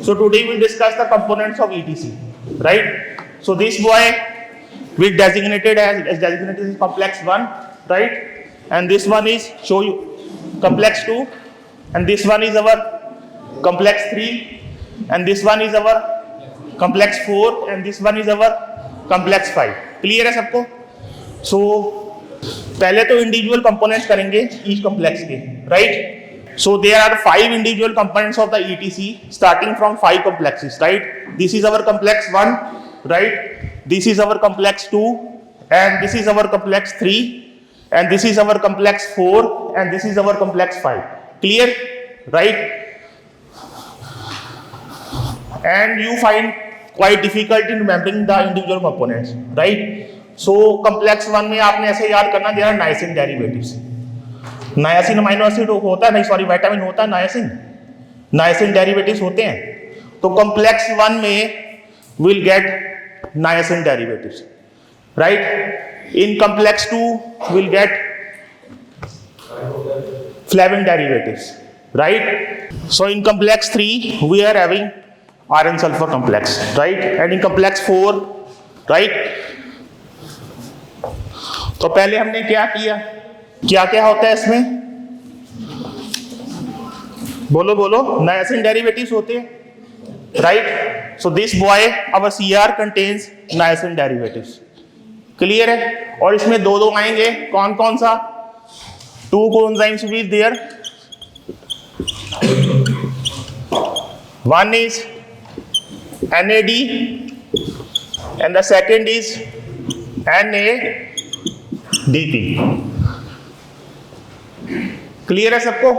So today we'll discuss the components of ETC, right? So this boy we designated as complex 1, right? And this one is show you complex 2, and this one is our complex 3, and this one is our complex 4, and this one is our complex 5. Clear है सबको? So पहले तो individual components करेंगे each complex के, right? So there are 5 individual components of the ETC starting from 5 complexes, right? This is our complex 1, right? This is our complex 2, and this is our complex 3, and this is our complex 4, and this is our complex 5. Clear? Right? And you find quite difficult in remembering the individual components, right? So complex 1 में आपने ऐसे याद करना, there are niacin derivatives. नायासिन amino acid होता है, नहीं sorry vitamin होता है नायासिन डेरिवेटिव्स होते हैं. तो कॉम्प्लेक्स 1 में will get niacin derivatives, right? In complex 2 will get flavin derivatives, right? So in complex 3 we are having iron sulphur complex, right? And in complex 4, right? तो पहले हमने क्या किया, क्या क्या होता है इसमें? बोलो बोलो. नायासिन डेरिवेटिव्स होते हैं, right? So this by our CR contains niacin derivatives. Clear है? और इसमें दो आएंगे. कौन कौन सा? 2 coenzymes will be there. One is NAD and the second is NADP. Clear है सबको?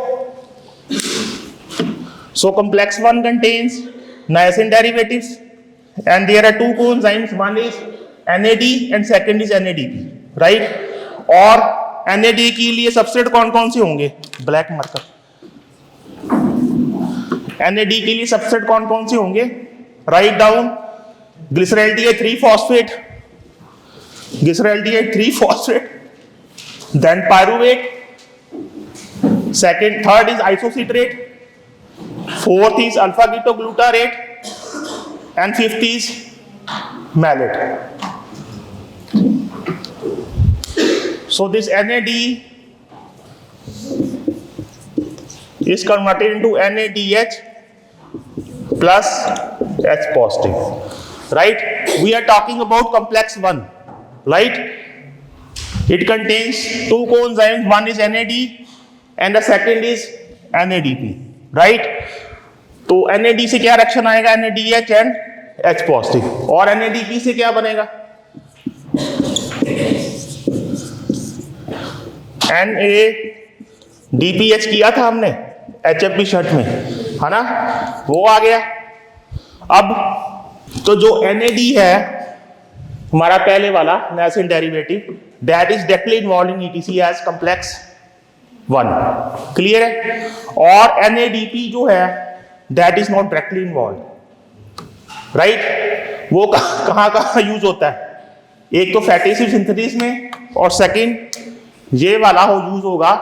So complex 1 contains niacin derivatives and there are 2 coenzymes, one is NAD and second is NADP, right? और NAD के लिए substrate कौन कौन से होंगे? Black marker. NAD के लिए सबस्ट्रेट कौन कौन से होंगे? Write down. Glyceraldehyde 3-phosphate, glyceraldehyde 3-phosphate, then pyruvate. Third is isocitrate, 4th is alpha ketoglutarate, and 5th is malate. So this NAD is converted into NADH plus H positive, right? We are talking about complex 1, right? It contains 2 coenzymes, one is NAD and the second is NADP, right? तो NAD से क्या reaction आएगा? NADH and H positive. और NADP से क्या बनेगा? NADPH किया था हमने HFP शर्ट में, है ना? वो आ गया. अब तो जो NAD है हमारा पहले वाला नायासिन derivative, that is directly involved in ETC as complex 1. Clear है? और NADP जो है that is not directly involved, right? वो कहाँ यूज होता है? एक तो फैटी एसिड सिंथेसिस में, और सेकंड ये वाला यूज होगा.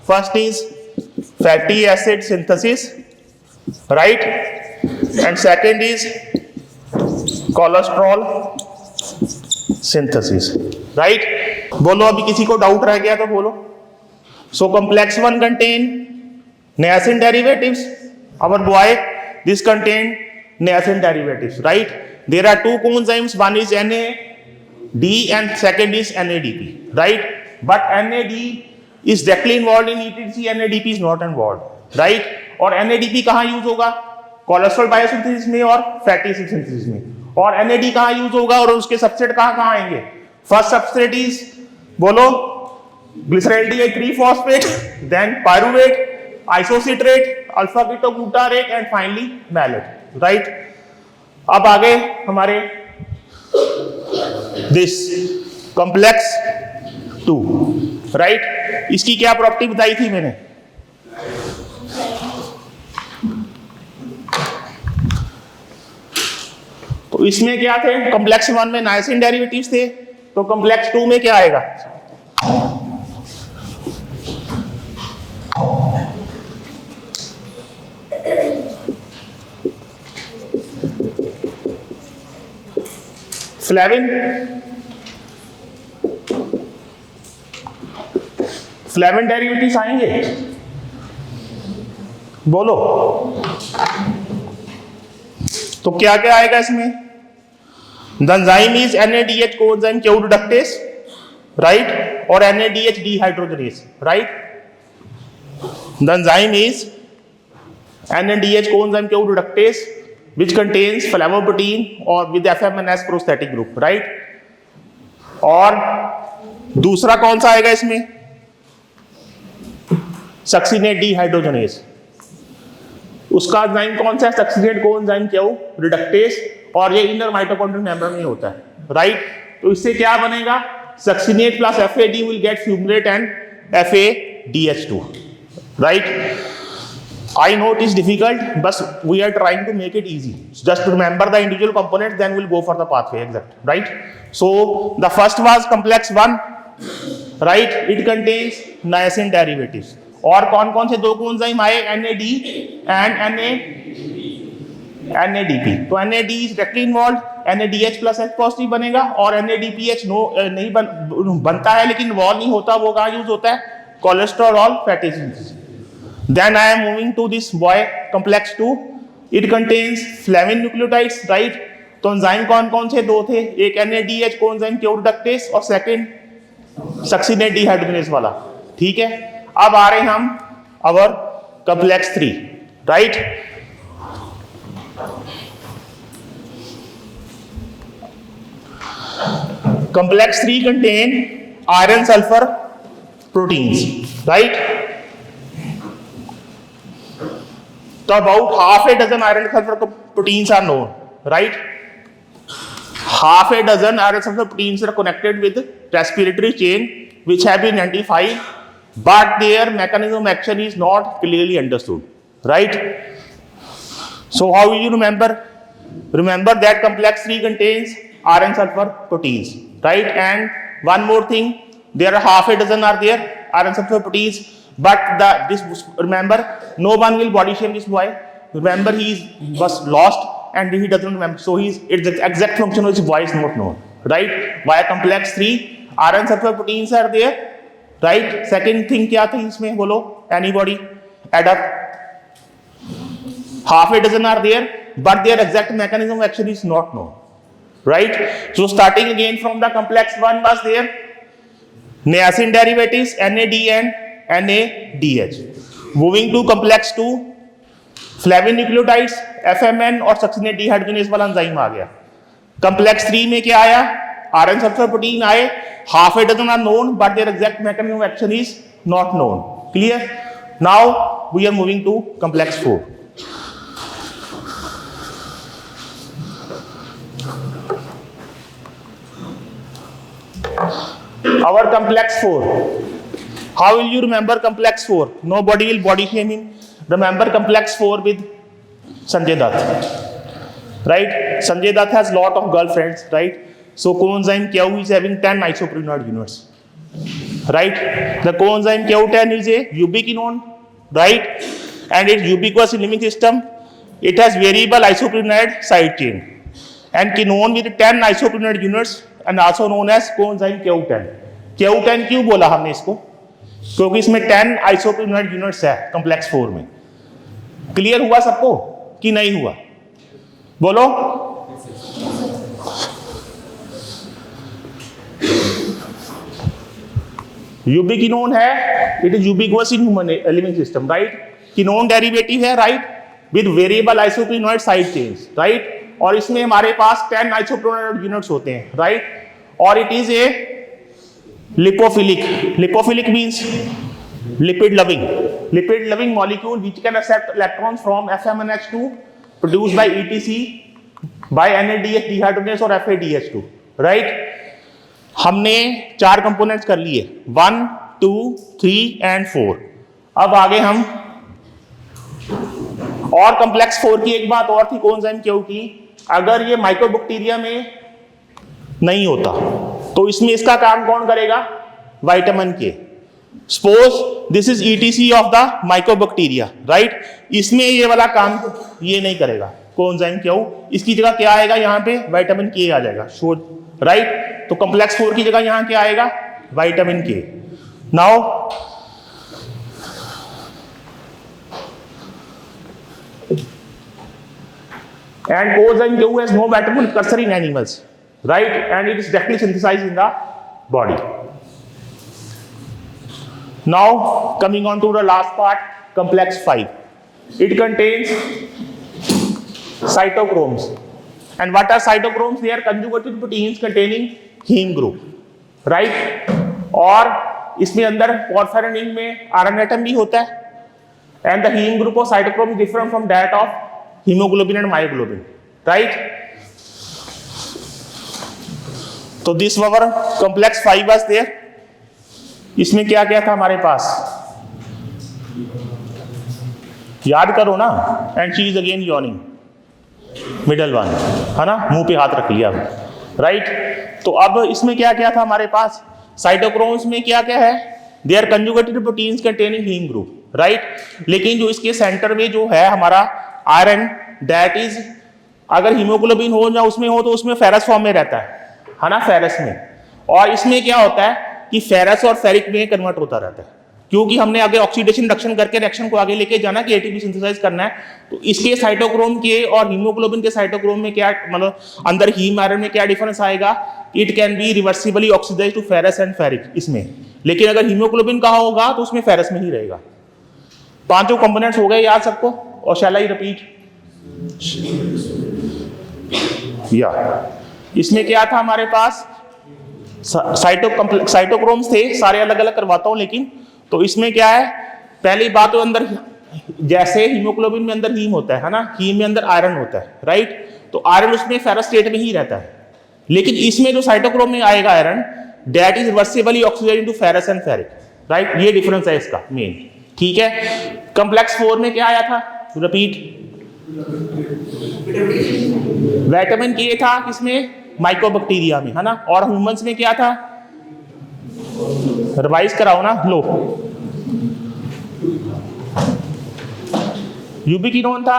First is fatty acid synthesis, right? And second is cholesterol synthesis, right? बोलो, अभी किसी को डाउट रह गया तो बोलो. So complex 1 contain niacin derivatives. Our boy, this contain niacin derivatives, right? There are 2 coenzymes, one is NAD and second is NADP, right? But NAD is directly involved in ETC, NADP is not involved, right? और NADP कहाँ use होगा? Cholesterol biosynthesis में और fatty acid synthesis में. और NAD कहाँ use होगा और उसके सबस्ट्रेट कहाँ आएंगे? फर्स्ट सबस्ट्रेट इज, बोलो, glyceraldehyde 3-phosphate, then pyruvate, isocitrate, alpha ketoglutarate and finally malate, right? अब आगे हमारे this complex 2, right? इसकी क्या प्रॉपर्टी बताई थी मैंने? तो इसमें क्या थे? कॉम्प्लेक्स 1 में नायासिन डेरिवेटिव्स थे, तो कॉम्प्लेक्स 2 में क्या आएगा? फ्लेविन डेरिवेटिव्स आएंगे, बोलो। तो क्या क्या आएगा इसमें? The enzyme is NADH coenzyme Q reductase, right, और NADH dehydrogenase, right. The enzyme is NADH coenzyme Q reductase which contains flavoprotein or with FMNS prosthetic group, right? और दूसरा कौन सा आएगा इसमें? Succinate dehydrogenase. उसका एंजाइम कौन सा है? सक्सिनेट कोएंजाइम Q रिडक्टेस, और ये इनर माइटोकॉन्ड्रियल मेम्ब्रेन में होता है, राइट। तो इससे क्या बनेगा? Succinate plus FAD will get fumarate and FADH2, right? I know it is difficult, but we are trying to make it easy. Just remember the individual components, then we'll go for the pathway, exact, right? So the first was complex 1, right? It contains niacin derivatives. और कौन कौन से दो coenzyme आए? NAD and NADP. तो NAD is directly involved, NADH plus H positive बनेगा, और NADPH नहीं बनता है, लेकिन इन्वॉल्व नहीं होता। वो कहाँ यूज होता है? Cholesterol fatty acids. Then I am moving to this boy, complex 2. It contains flavin nucleotides, right? तो एंजाइम कौन कौन से दो थे? एक NADH कोएंजाइम Q रिडक्टेस और सेकंड सक्सिनेट डिहाइड्रोजनेस वाला, ठीक है। अब आ रहे हम अवर complex 3, right? Complex 3 contain iron sulfur proteins, right? So about half a dozen iron sulfur proteins are known, right? Half a dozen iron sulfur proteins are connected with respiratory chain which have been identified, but their mechanism of action is not clearly understood, right? So how will you remember? Remember that complex 3 contains iron sulfur proteins, right? And one more thing, there are half a dozen are there iron sulfur proteins. But remember, no one will body shame this boy. Remember, was lost and he doesn't remember. So its exact function of his voice is not known, right? Via complex 3, iron sulfur proteins are there, right? Second thing क्या थी इसमें? बोलो, anybody? Add up. Half a dozen are there, but their exact mechanism of action is not known, right? So starting again from the complex 1 was there niacin derivatives NAD and NADH. Moving to complex 2, flavin nucleotides FMN और succinate dehydrogenase वाला enzyme आ गया। complex 3 में क्या आया? iron sulfur protein आए, half a dozen are known, but their exact mechanism of action is not known. Clear? Now we are moving to complex 4. Our complex 4. How will you remember complex 4? Nobody will body shame him. Remember complex 4 with Sanjay Dutt, right? Sanjay Dutt has lot of girlfriends, right? So coenzyme Q is having 10 isoprenoid units, right? The coenzyme Q10 is a ubiquinone, right? And it's ubiquitous in living system. It has variable isoprenoid side chain, and quinone with 10 isoprenoid units and also known as coenzyme Q10. Q10 क्यों बोला हमने इसको? क्योंकि इसमें 10 आइसोप्रीनोइड units है complex 4 में। Clear हुआ सबको कि नहीं हुआ? बोलो। यूबिक्विनोन है, it is ubiquitous in human living system, right? Quinone derivative है, right, with variable isoprenoid side chains, right? और इसमें हमारे पास 10 आइसोप्रीनोइड यूनिट्स होते हैं, राइट? और it is a lipophilic means lipid loving molecule which can accept electrons from FMNH2 produced by ETC by NADH dehydrogenase और FADH2, right? हमने 4 components कर लिए, 1, 2, 3 and 4। अब आगे हम और कॉम्प्लेक्स 4 की एक बात और थी कोएंजाइम Q की, अगर ये माइक्रोबैक्टीरिया में नहीं होता तो इसमें इसका काम कौन करेगा? विटामिन के। Suppose this is ETC of the mycobacteria, right? इसमें ये वाला काम ये नहीं करेगा, कोएंजाइम क्यू, इसकी जगह क्या आएगा यहाँ पे विटामिन के आ जाएगा, शो राइट। तो कॉम्प्लेक्स 4 की जगह यहाँ क्या आएगा, विटामिन के। Now and coenzyme Q has no metabolic precursor in animals, right, and it is directly synthesized in the body. Now coming on to the last part, complex 5. It contains cytochromes, and what are cytochromes? They are conjugated proteins containing heme group, right, और इसमें अंदर porphyrin में RNA atom भी होता है, and the heme group of cytochrome is different from that of hemoglobin and myoglobin, right? तो this our complex 5 was there. इसमें क्या क्या था हमारे पास, याद करो ना, and she is again yawning, middle one है ना, मुंह पे हाथ रख लिया, राइट। तो अब इसमें क्या क्या था हमारे पास, साइटोक्रोम्स में क्या क्या है, they are conjugated proteins containing heme group, right. लेकिन जो इसके सेंटर में जो है हमारा आयरन, दैट इज, अगर हीमोग्लोबिन हो या उसमें हो तो उसमें फेरस फॉर्म में रहता है ना, फेरस में। और इसमें क्या होता है कि फेरस और फेरिक में कन्वर्ट होता रहता है, क्योंकि हमने आगे ऑक्सीडेशन रिडक्शन करके रिएक्शन को आगे लेके जाना कि एटीपी सिंथेसाइज करना है। तो इसके साइटोक्रोम के और हीमोग्लोबिन के साइटोक्रोम में क्या, मतलब अंदर हीम आयरन में क्या डिफरेंस आएगा, it can be reversibly oxidise to ferrous and ferric इसमें। लेकिन अगर हीमोग्लोबिन का होगा तो उसमें फेरस में ही रहेगा। पांचों कंपोनेंट्स हो गए याद सबको, और शैल आई रिपीट? या इसमें क्या था हमारे पास, साइटोक्रोम्स थे सारे, अलग अलग करवाता हूं लेकिन। तो इसमें क्या है, पहली बात तो अंदर जैसे हीमोग्लोबिन में अंदर हीम होता है ना, हीम में अंदर आयरन होता है, राइट। तो आयरन उसमें फेरस स्टेट में ही रहता है। लेकिन इसमें जो साइटोक्रोम में आएगा iron, that is reversibly oxidised into ferrous and ferric, right. ये डिफरेंस है इसका मेन, ठीक है। कॉम्प्लेक्स 4 में क्या आया था, रिपीट, विटामिन के था किसमें, माइकोबैक्टीरिया में, है ना। और ह्यूमंस में क्या था, रिवाइज कराओ ना, लो, यूबिक्विनोन था,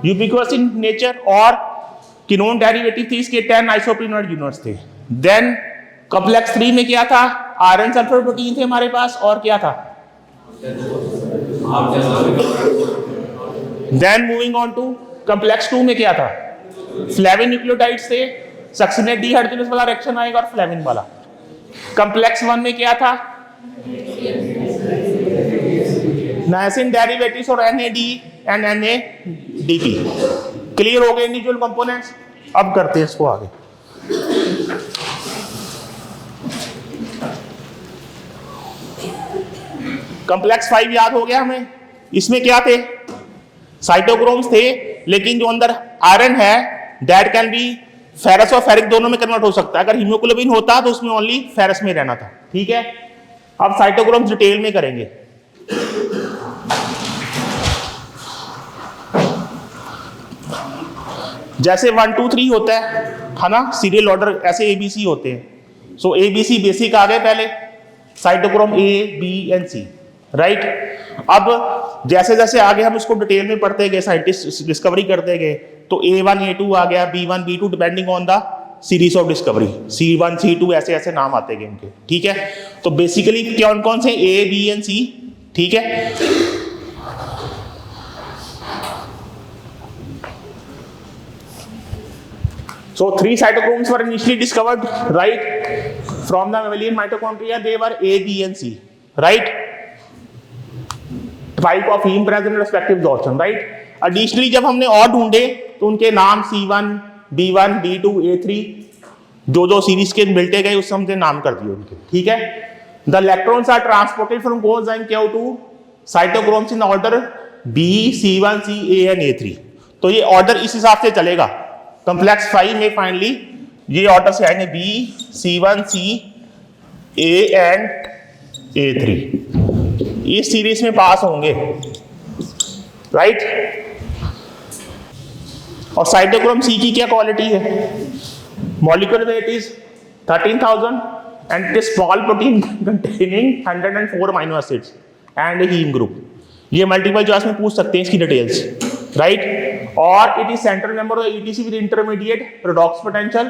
यूबिक्वस इन नेचर, और किनोन डेरिवेटिव थी इसके 10 आइसोप्रीनोइड यूनिट्स थे। देन कॉम्प्लेक्स 3 में क्या था, आयरन सल्फर प्रोटीन थे हमारे पास, और क्या था, then moving on to complex 2 में क्या था, फ्लेविन न्यूक्लियोटाइड्स थे, सक्सिनेट डीहाइड्रोजनेस वाला रिएक्शन आएगा और फ्लेविन वाला। कॉम्प्लेक्स 1 में क्या था, नाइसिन डेरिवेटिव्स और NAD एंड NADP। क्लियर हो गए इंडिविजुअल कंपोनेंट्स। अब करते हैं इसको आगे। कॉम्प्लेक्स 5 याद हो गया हमें। इसमें क्या थे, साइटोक्रोम्स थे, लेकिन जो अंदर आयरन है दैट कैन बी फेरस और फेरिक दोनों में कन्वर्ट हो सकता है। अगर हीमोग्लोबिन होता तो उसमें ओनली फेरस में रहना था, ठीक है। अब साइटोक्रोम्स डिटेल में करेंगे। जैसे 1 2 3 होता है ना, सीरियल ऑर्डर ऐसे ABC होते हैं। सो ABC बेसिक आ गए पहले, cytochrome A B and C, right. अब जैसे जैसे आगे हम इसको डिटेल में पढ़ते गए, साइंटिस्ट डिस्कवरी करते गए, तो A1 A2 आ गया, B1 B2 depending on the series of discovery, C1 C2 ऐसे ऐसे नाम आते गए उनके, ठीक है। तो बेसिकली कौन कौन से A B and C, ठीक है। So 3 cytochromes were initially discovered, right, from the mammalian mitochondria. They were A, B, and C, right. Type of heme present in respective absorption, right. Additionally, जब हमने और ढूंढे तो उनके नाम C1, B1, B2, A3 जो सीरीज के मिलते गए उससे हमने नाम कर दिए उनके, ठीक है। The electrons are transported from coenzyme Q to cytochromes in order B, C1, C, A and A3। तो ये ऑर्डर इस हिसाब से चलेगा। कॉम्प्लेक्स 5 में फाइनली ये ऑर्डर से आएंगे B, C1, C, A and A3, इस सीरीज में पास होंगे, राइट। और साइटोक्रोम C की क्या क्वालिटी है, molecular weight is 13,000 and it is small protein containing 104 amino acids and heme group. ये मल्टीपल चॉइस में पूछ सकते हैं इसकी details, right? Or it is central member of the ETC with intermediate redox potential,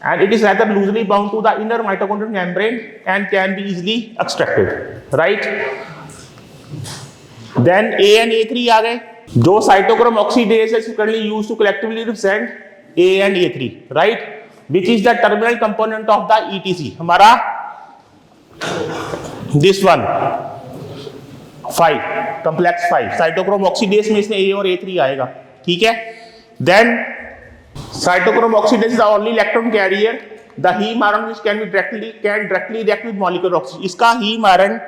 and it is rather loosely bound to the inner mitochondrial membrane and can be easily extracted, right? Then A and A3 आ गए, जो cytochrome oxidase is currently used to collectively represent A and A3, right? Which is the terminal component of the ETC, हमारा this one 5 complex 5 cytochrome oxidase में इसमें A और A3 आएगा, ठीक है? Then cytochrome oxidase is the only electron carrier. The heme iron which can directly react with molecular oxygen. इसका heme iron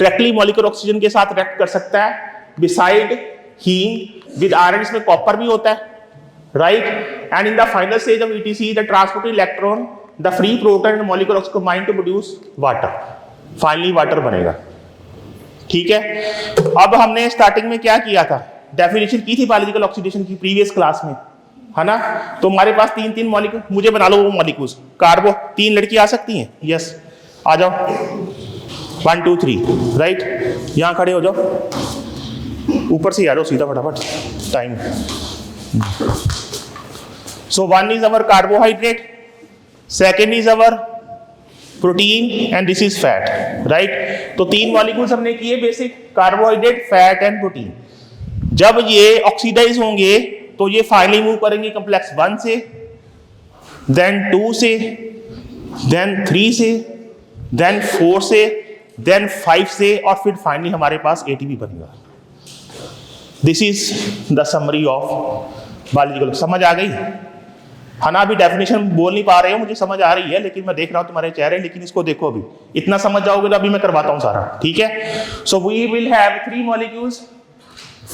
directly molecular oxygen के साथ react कर सकता है. Beside heme with iron इसमें copper भी होता है, right? And in the final stage of ETC, the transported electron, the free proton and molecular oxygen combine to produce water. Finally water बनेगा, ठीक है? अब हमने स्टार्टिंग में क्या किया था? डेफिनेशन की थी बायोलॉजिकल ऑक्सीडेशन की प्रीवियस क्लास में, है ना? तो हमारे पास तीन मॉलिक्यूल, मुझे बना लो वो मॉलिक्यूल्स, कार्बो, 3 लड़की आ सकती हैं, यस, आ जाओ, 1 2 3, राइट? यहाँ खड़े हो जाओ, ऊपर से आ जाओ सीधा फटाफट, time. So 1 is our carbohydrate, second is our protein and this is fat, right? तो 3 मॉलिक्यूल्स हमने किए basic, carbohydrate, fat and protein. जब ये ऑक्सीडाइज होंगे तो ये फाइनली मूव करेंगे कॉम्प्लेक्स 1 से, देन 2 से, देन 3 से, देन 4 से, देन 5 से, और फिर फाइनली हमारे पास एटीपी बनेगा। This is the summary of biological. समझ आ गई? है ना? अभी डेफिनेशन बोल नहीं पा रहे हो, मुझे समझ आ रही है, लेकिन मैं देख रहा हूं तुम्हारे चेहरे, लेकिन इसको देखो, अभी इतना समझ जाओगे तो अभी मैं करवाता हूं सारा, ठीक है? So we will have 3 molecules.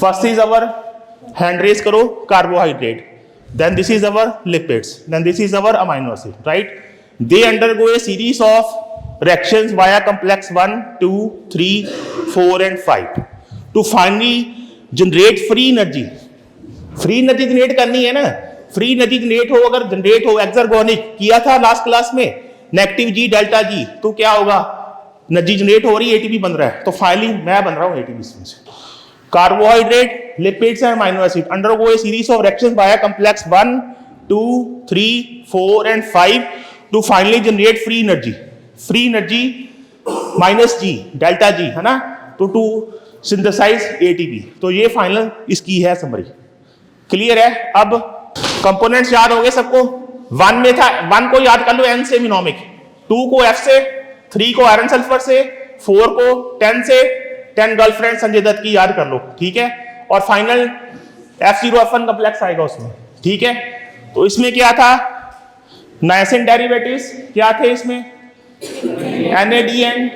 First is our, hand raise करो, carbohydrate, then this is our lipids, then this is our amino acid, right? They undergo a series of reactions via complex 1 2 3 4 and 5 to finally generate free energy. Free energy generate करनी है ना, free energy generate हो, अगर generate हो, एक्सर्गोनिक किया था last class में, negative जी delta जी, तो क्या होगा? एनर्जी जनरेट हो रही है, एटीपी बन रहा है, तो फाइनली मैं बन रहा हूं एटीपी से। Carbohydrate, lipids and amino acid undergo a series of reactions via complex 1 2 3 4 and 5 to finally generate free energy. Free energy minus G delta G, है ना? तो टू सिंथेसाइज एटीपी। तो ये फाइनल इसकी है समरी, क्लियर है? अब कंपोनेंट्स याद हो गए सबको? 1 में था, 1 को याद कर लो एन से मिनोमिक, 2 को एफ से, 3 को आयरन सल्फर से, 4 को 10 से, 10 गर्लफ्रेंड संजय दत्त की याद कर लो, ठीक है? और फाइनल F0F1 कॉम्प्लेक्स आएगा उसमें, ठीक है? तो इसमें क्या था? नाइसिन डेरिवेटिव्स क्या थे इसमें? NADN,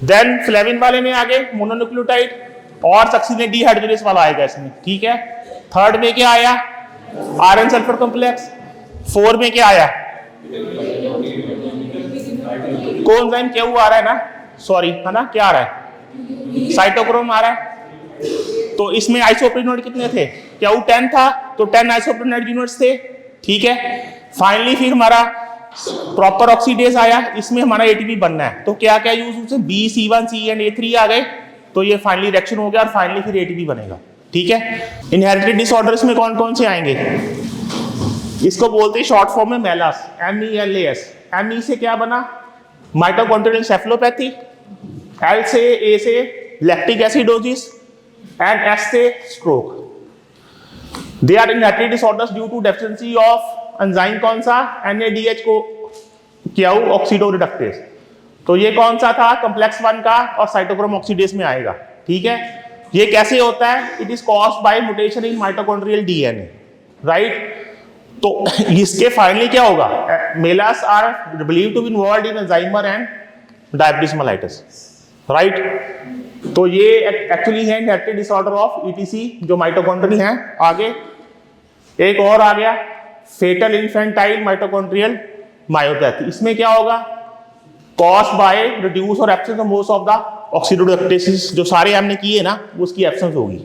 देन फ्लेविन वाले में आगे मोनोन्यूक्लियोटाइड, और सक्सिनेट डिहाइड्रोजिनेज वाला आएगा इसमें, ठीक है? थर्ड में क्या आया? Iron sulphur complex. 4 में क्या आया? कोएंजाइम क्या आ रहा है ना, सॉरी, है ना? क्या आ रहा है? साइटोक्रोम आ रहा है। तो इसमें आइसोप्रीनोइड कितने थे? क्या वो 10 था, तो 10 आइसोप्रीनोइड यूनिट्स थे, ठीक है? फाइनली फिर हमारा प्रॉपर ऑक्सीडेज आया, इसमें हमारा एटीपी बनना है, तो क्या क्या यूज उससे? B C1 C and A3 आ गए, तो ये फाइनली रिएक्शन हो गया और फाइनली फिर एटीपी बनेगा, ठीक है? इनहेरिटेड डिसऑर्डर्स में कौन कौन से आएंगे? इसको बोलते हैं शॉर्ट फॉर्म में मेलास, MELAS। ME से क्या बना? माइटोकॉन्ड्रियल एन्सेफेलोपैथी, L से A से लैक्टिक एसिडोसिस, एंड S से stroke. They are inherited disorders due to deficiency of enzyme, कौन सा? NADH को क्या हो? ऑक्सीडोरिडक्टेज। तो ये कौन सा था? कॉम्प्लेक्स 1 का, और साइटोक्रोम ऑक्सीडेज में आएगा, ठीक है? ये कैसे होता है? It is caused by mutation in mitochondrial DNA, right? तो इसके फाइनली क्या होगा? MELAS are believed to be involved in Alzheimer and diabetes mellitus, right? तो ये एक्चुअली है इनहेरिटेड डिसऑर्डर ऑफ ETC जो माइटोकॉन्ड्रियल है। आगे एक और आ गया, फेटल इन्फेंटाइल माइटोकॉन्ड्रियल मायोपैथी। इसमें क्या होगा? कॉज्ड बाय रिड्यूस और absence of most of the oxidoreductases, जो सारे हमने किए ना, उसकी एब्सेंस होगी।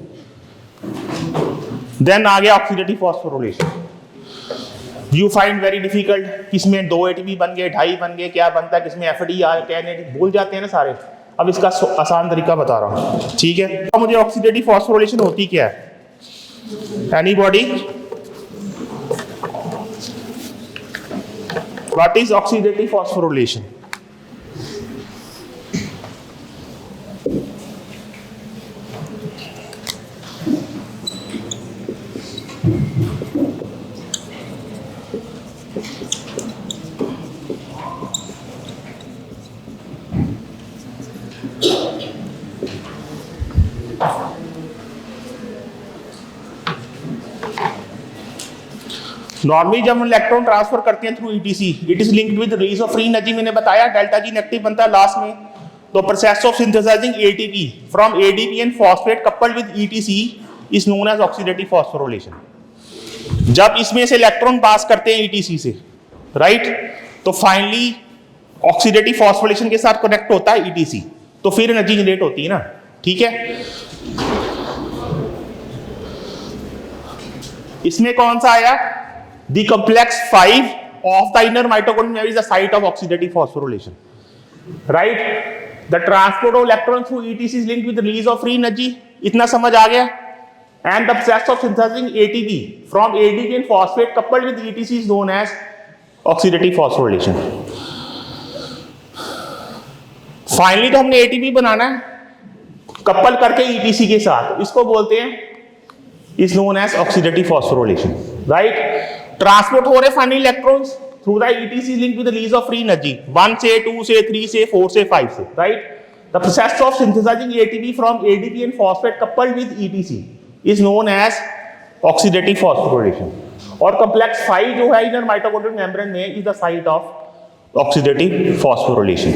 देन आ गया oxidative phosphorylation. You find very difficult, किसमें 2 ATP बन गए, 2.5 बन गए, क्या बनता है, किसमें FAD, KNAD, भूल जाते हैं ना सारे। अब इसका आसान तरीका बता रहा हूं, ठीक है। तो मुझे ऑक्सीडेटिव फॉस्फोरिलेशन होती क्या है? Anybody, what is oxidative phosphorylation? Normally जब हम इलेक्ट्रॉन ट्रांसफर करते हैं through etc, it is linked with release of free energy. मैंने बताया डेल्टा जी नेगेटिव बनता है लास्ट में। तो process of synthesising ATP from ADP and phosphate coupled with ETC is known as oxidative phosphorylation. जब इसमें से इलेक्ट्रॉन पास करते हैं ईटीसी से, राइट, तो फाइनली ऑक्सीडेटिव फॉस्फोरिलेशन के साथ कनेक्ट होता है ईटीसी, तो फिर एनर्जी जनरेट होती है ना, ठीक है। इसमें कौन सा आया? The complex 5 of the inner mitochondrial is the site of oxidative phosphorylation, right? The transport of electrons through ETC is linked with the release of free energy. इतना समझ आ गया? And the process of synthesizing ATP from ADP and phosphate coupled with ETC is known as oxidative phosphorylation. Finally तो हमने ATP बनाना है couple करके ETC के साथ, इसको बोलते हैं is known as oxidative phosphorylation, right? Transport हो रहे final electrons through the etc link with the release of free energy 1 से 2 से 3 से 4 से 5 से, राइट। The process of synthesising ATP from ADP and phosphate coupled with ETC is known as oxidative phosphorylation. और complex 5 जो है इनर माइटोकॉन्ड्रियल मेम्ब्रेन में is the site of oxidative phosphorylation.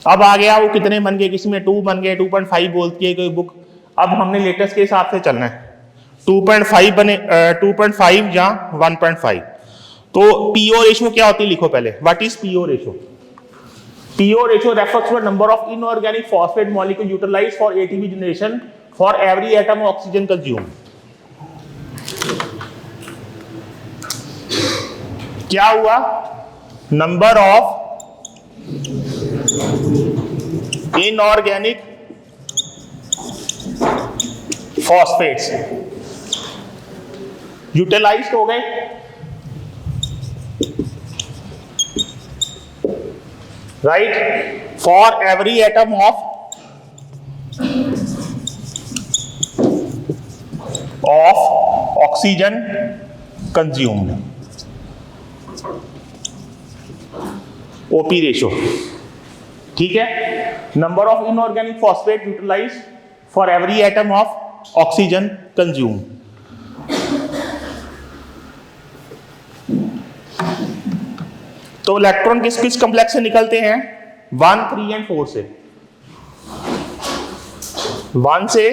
अब आ गया वो कितने बन गए, किसी में 2 बन गए, 2.5 बोलती है कोई बुक। अब हमने लेटेस्ट के हिसाब से चलना है, 2.5 बने 2.5 या 1.5। तो पीओ रेशियो क्या होती है लिखो पहले। What is PO ratio? PO ratio refers to number of inorganic phosphate molecule utilised for ATP generation for every atom of oxygen consume. क्या हुआ? Number of inorganic phosphates utilised हो गए, right, for every atom of oxygen consumed. OP ratio, ठीक है। Number of inorganic phosphate utilised for every atom of oxygen consumed. तो electron किस किस complex से निकलते हैं? 1, 3 एंड 4 से। 1 से,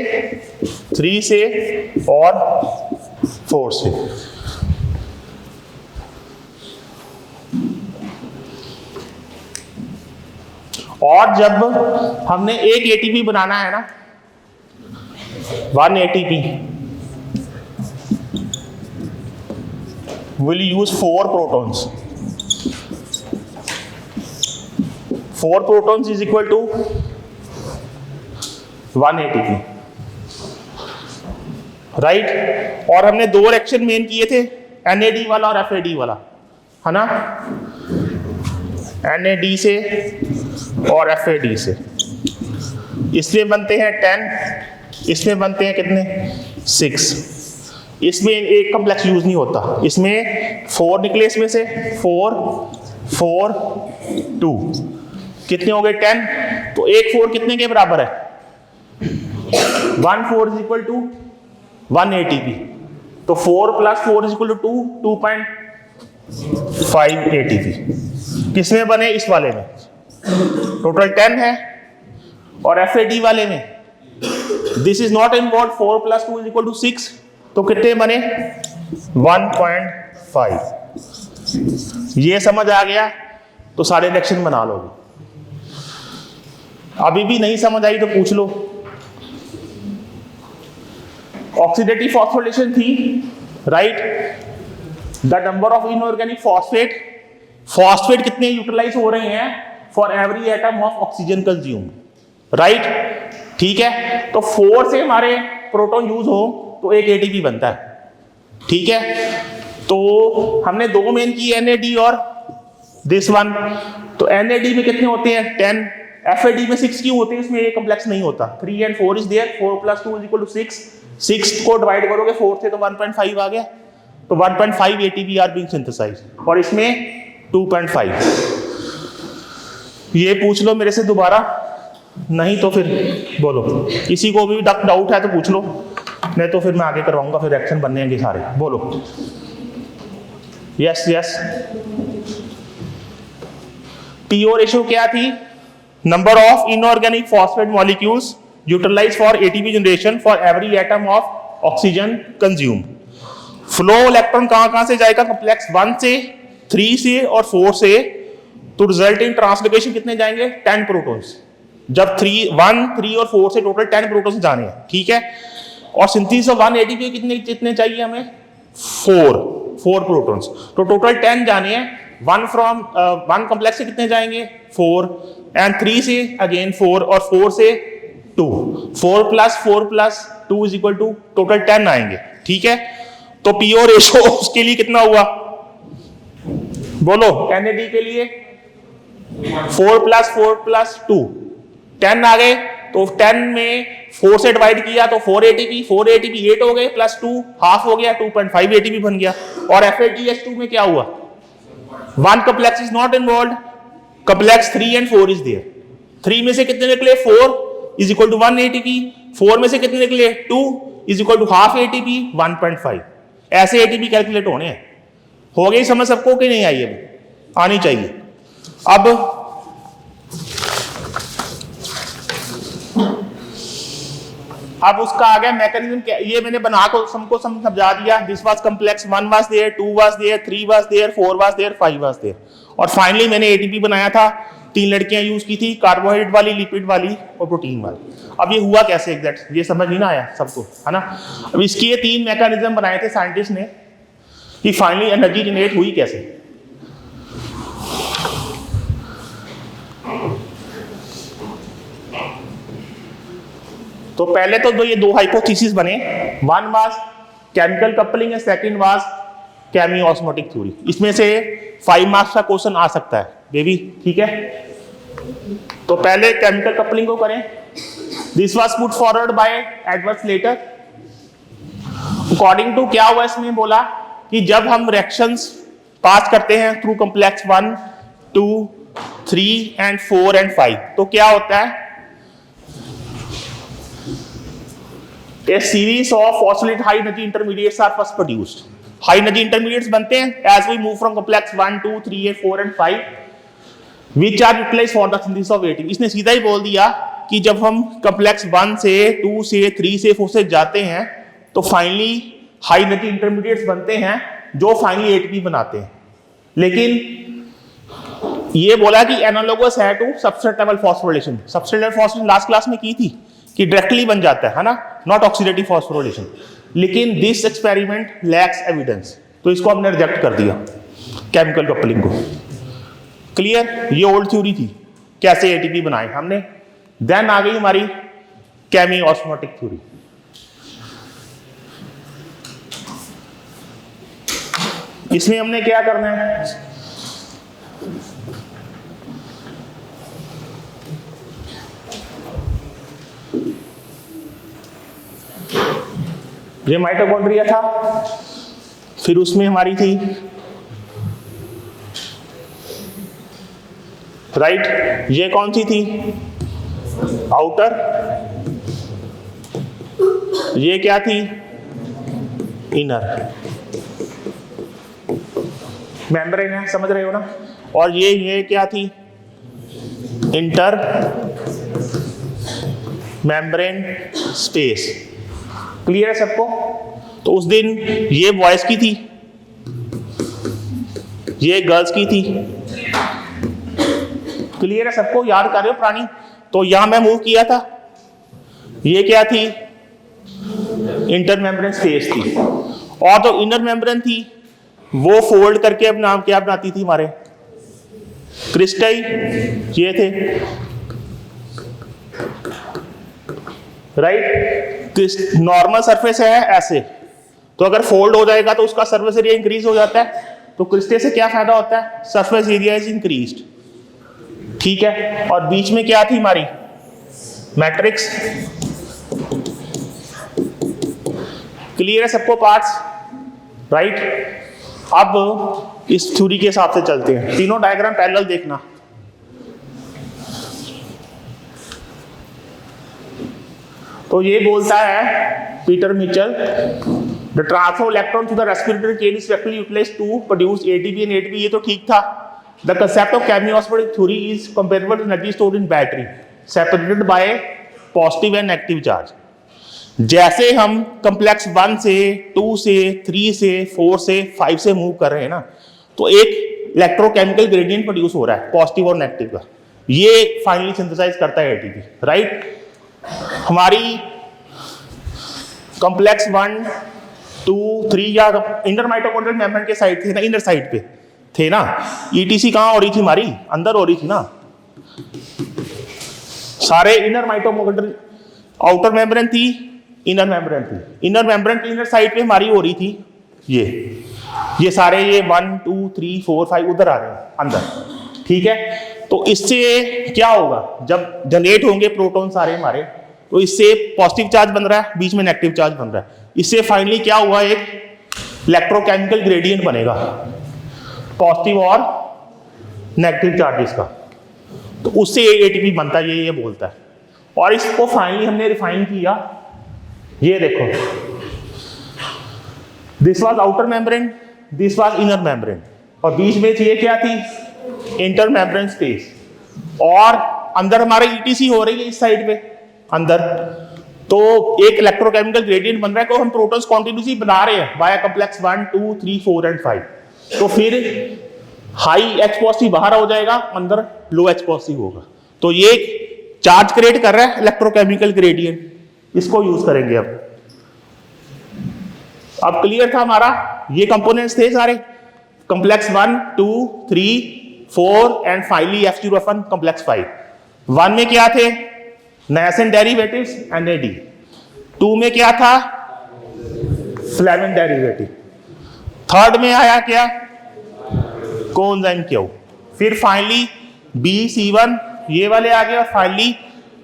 3 से और 4 से। और जब हमने एक एटीपी बनाना है ना, 1 ATP will use 4 protons. 4 protons is equal to 1 ATP, right. और हमने 2 रिएक्शन मेन किए थे, NAD वाला और FAD वाला, है ना। NAD से और FAD से। इसमें बनते हैं 10, इसमें बनते हैं कितने? 6। इसमें एक कॉम्प्लेक्स यूज नहीं होता, इसमें 4 निकले, इसमें से 4, 4, 2 कितने हो गए? 10। तो एक 4 कितने के बराबर है? 1 4 इज इक्वल टू 1 ATP। तो 4 + 4 इज इक्वल टू 2.5 ATP। किसमें बने? इस वाले में टोटल 10 है। और FAD वाले में दिस इज नॉट इन्वॉल्व, 4 + 2 इज इक्वल टू 6। तो कितने बने? 1.5। ये समझ आ गया तो सारे रिएक्शन बना लोगे। अभी भी नहीं समझ आई तो पूछ लो। ऑक्सीडेटिव फॉस्फोरिलेशन थी, right. The number of inorganic phosphate कितने यूटिलाइज हो रहे हैं? For every atom of oxygen consume, right. ठीक है, तो 4 से हमारे प्रोटॉन यूज हो तो एक एटीपी बनता है। ठीक है, तो हमने दो मेन की, NAD और दिस वन। तो NAD में कितने होते हैं 10, FAD में 6 क्यों होते हैं, इसमें ये कॉम्प्लेक्स नहीं होता। 3 and 4 इज देयर, 4 + 2 = 6। 6 को डिवाइड करोगे 4 से तो 1.5 आ गया, तो 1.5 ATP आर बीइंग सिंथेसाइज्ड, और इसमें 2.5। ये पूछ लो मेरे से दोबारा, नहीं तो फिर बोलो, किसी को भी डाउट है तो पूछ लो, नहीं तो फिर मैं आगे करवाऊंगा, फिर रिएक्शन बनने हैं सारे। बोलो। यस यस, PO रेशियो क्या थी? Number of inorganic phosphate molecules utilise for ATP generation for every atom of oxygen consume. Flow electron कहां से जाएगा? कॉम्प्लेक्स 1 से, 3 से और 4 से, तो रिजल्ट इन ट्रांसलोकेशन कितने जाएंगे? 10 प्रोटॉन्स। जब 1, 3 और 4 से टोटल 10 प्रोटॉन्स जाने हैं। ठीक है, और सिंथेसिस ऑफ 1 ATP कितने चाहिए हमें? 4 प्रोटॉन्स, तो टोटल 10 जाने हैं। 1 कॉम्प्लेक्स से कितने जाएंगे? 4, एंड 3 से अगेन 4, और 4 से 2। 4 + 4 + 2 = टोटल 10 आएंगे। ठीक है, तो PO रेशो उसके लिए कितना हुआ? बोलो। NAD के लिए 4 + 4 + 2 10 आ गए, तो 10 में 4 से डिवाइड किया तो 4 ATP 8 हो गए, प्लस 2 हाफ हो गया, 2.5 ATP बन गया। और FADH2 में क्या हुआ? 1 complex is not involved, complex 3 and 4 is there. 3 में से कितने निकले? 4 = 1 ATP। 4 में से कितने निकले? 2 = हाफ ATP, 1.5। ऐसे ATP कैलकुलेट होने हैं। हो गई समझ सबको कि नहीं आई? अब आनी चाहिए। अब उसका आ गया मैकेनिज्म क्या, ये मैंने बना को सबको समझा दिया। This was complex 1 was there, 2 was there, 3 was there, 4 was there, 5 was there, और फाइनली मैंने ATP बनाया था। 3 लड़कियां यूज की थी, कार्बोहाइड्रेट वाली, लिपिड वाली और प्रोटीन वाली। अब ये हुआ कैसे एग्जैक्ट, ये समझ नहीं ना आया सबको, है ना। अब इसकी ये 3 मैकेनिज्म बनाए थे साइंटिस्ट ने कि फाइनली एनर्जी जनरेट हुई कैसे। तो पहले तो ये 2 हाइपोथेसिस बने, 1 was chemical coupling and second was chemiosmotic theory. इसमें से 5 मार्क्स का क्वेश्चन आ सकता है बेबी। ठीक है, तो पहले केमिकल कपलिंग को करें। This was put forward by Edward Slater. According to क्या हुआ, इसमें बोला कि जब हम रिएक्शंस पास करते हैं थ्रू कॉम्प्लेक्स 1, 2, 3 and 4 and 5, तो क्या होता है? A series of phosphorylate high energy intermediates are first produced. High energy intermediates बनते हैं as we move from complex 1, 2, 3, 4 and 5, which are utilized for the synthesis of ATP. इसने सीधा ही बोल दिया कि जब हम complex 1 से 2 से 3 से 4 से जाते हैं तो फाइनली हाई एनर्जी इंटरमीडिएट्स बनते हैं जो फाइनली ATP बनाते हैं। लेकिन ये बोला कि एनालोगस है to substrate level phosphorylation. Substrate level phosphorylation last class में की थी कि डायरेक्टली बन जाता है ना, नॉट ऑक्सीडेटिव फॉस्फोरिलेशन। लेकिन दिस एक्सपेरिमेंट लैक्स एविडेंस, तो इसको हमने रिजेक्ट कर दिया केमिकल कपलिंग को। क्लियर, ये ओल्ड थ्योरी थी कैसे ATP बनाए हमने। देन आ गई हमारी केमिओस्मोटिक थ्योरी। इसमें हमने क्या करना है, ये माइटोकॉन्ड्रिया था, फिर उसमें हमारी थी राइट, ये कौन सी थी? आउटर। ये क्या थी? इनर। मेम्ब्रेन है, समझ रहे हो ना। और ये क्या थी? Inter membrane space. क्लियर है सबको? तो उस दिन ये बॉयज की थी, ये गर्ल्स की थी। क्लियर है सबको? याद कर रहे हो प्राणी? तो यहां मैं मूव किया था, ये क्या थी? इंटर मेम्ब्रेन स्पेस थी। और जो इनर मेम्ब्रेन थी वो फोल्ड करके अब नाम क्या बनाती थी हमारे क्रिस्टल ये थे, राइट। नॉर्मल सरफेस है ऐसे, तो अगर फोल्ड हो जाएगा तो उसका सरफेस एरिया इंक्रीज हो जाता है। तो क्रिस्टल से क्या फायदा होता है? सरफेस एरिया इज इंक्रीज्ड, ठीक है। और बीच में क्या थी हमारी मैट्रिक्स। क्लियर है सबको पार्ट्स, राइट। अब इस थ्योरी के हिसाब से चलते हैं, तीनों डायग्राम पैरेलल देखना। तो ये बोलता है Peter Mitchell, the transfer electron through the respiratory chain is actually utilised to produce ATP and ATP, ये तो ठीक था। The concept of chemiosmotic theory is comparable to energy stored in battery separated by positive and negative charge. जैसे हम complex 1 से 2 से 3 से 4 से 5 से मूव कर रहे हैं ना, तो एक इलेक्ट्रोकेमिकल ग्रेडियंट प्रोड्यूस हो रहा है पॉजिटिव और नेगेटिव का, ये फाइनली सिंथेसाइज करता है एटीपी, राइट। हमारी कॉम्प्लेक्स 1 2 3 या इंटर माइटोकॉन्ड्रियल मेम्ब्रेन के साइड थे ना, इनर साइड पे थे ना। ईटीसी कहां हो रही थी हमारी? अंदर हो रही थी ना। सारे इनर माइटोकॉन्ड्रियल, आउटर मेम्ब्रेन थी, इनर मेम्ब्रेन थी। इनर मेम्ब्रेन की इनर साइड पे हमारी हो रही थी ये सारे, ये 1 2 3 4 5 उधर आ रहे हैं अंदर, ठीक है। तो इससे क्या होगा? जब जनरेट होंगे प्रोटॉन सारे हमारे, तो इससे पॉजिटिव चार्ज बन रहा है, बीच में नेगेटिव चार्ज बन रहा है। इससे फाइनली क्या हुआ? एक इलेक्ट्रोकेमिकल ग्रेडियंट बनेगा पॉजिटिव और नेगेटिव चार्जेस का, तो उससे एटीपी बनता है, ये बोलता है। और इसको फाइनली हमने रिफाइन किया, ये देखो, this was outer membrane, this was inner membrane, और बीच में ये क्या थी? Inter membrane space. और अंदर हमारे ईटीसी हो रही है इस साइड पे अंदर, तो एक इलेक्ट्रोकेमिकल ग्रेडियंट बन रहा है को हम प्रोटॉन्स कॉन्टिन्यूसली बना रहे हैं वाया कॉम्प्लेक्स 1 2 3 4 एंड 5। तो फिर हाई एच पॉजिटिव बाहर हो जाएगा, अंदर लो एच पॉजिटिव होगा। तो ये चार्ज क्रिएट कर रहा है इलेक्ट्रोकेमिकल ग्रेडियंट, इसको यूज करेंगे अब क्लियर था हमारा? ये कंपोनेंट्स थे सारे, complex 1 2 3 4 and finally F0F1 complex 5। 1 में क्या थे? नायसेंट डेरिवेटिव्स NAD। 2 में क्या था? Flavin derivative. 3rd में आया क्या? Coenzyme Q। फिर फाइनली BC1 ये वाले आ गए, और फाइनली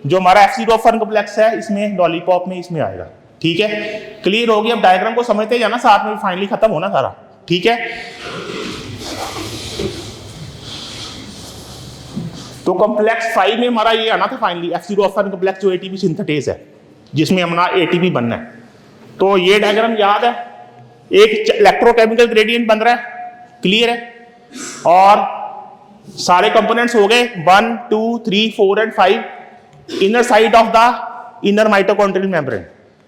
जो हमारा F0F1 कॉम्प्लेक्स है इसमें लॉलीपॉप में इसमें आएगा, ठीक है। क्लियर हो गया? अब डायग्राम को समझते जाना, साथ में फाइनली खत्म होना सारा, ठीक है। तो कॉम्प्लेक्स 5 में हमारा ये आना था फाइनली F0F1 कॉम्प्लेक्स, जो एटीपी सिंथेटेज है, जिसमें हमारा एटीपी बनना है। तो ये डायग्राम याद है, एक इलेक्ट्रोकेमिकल ग्रेडियंट बन रहा है, क्लियर है। और सारे कंपोनेंट्स हो गए 1 2 3 4 and 5 inner side of the inner mitochondrial membrane.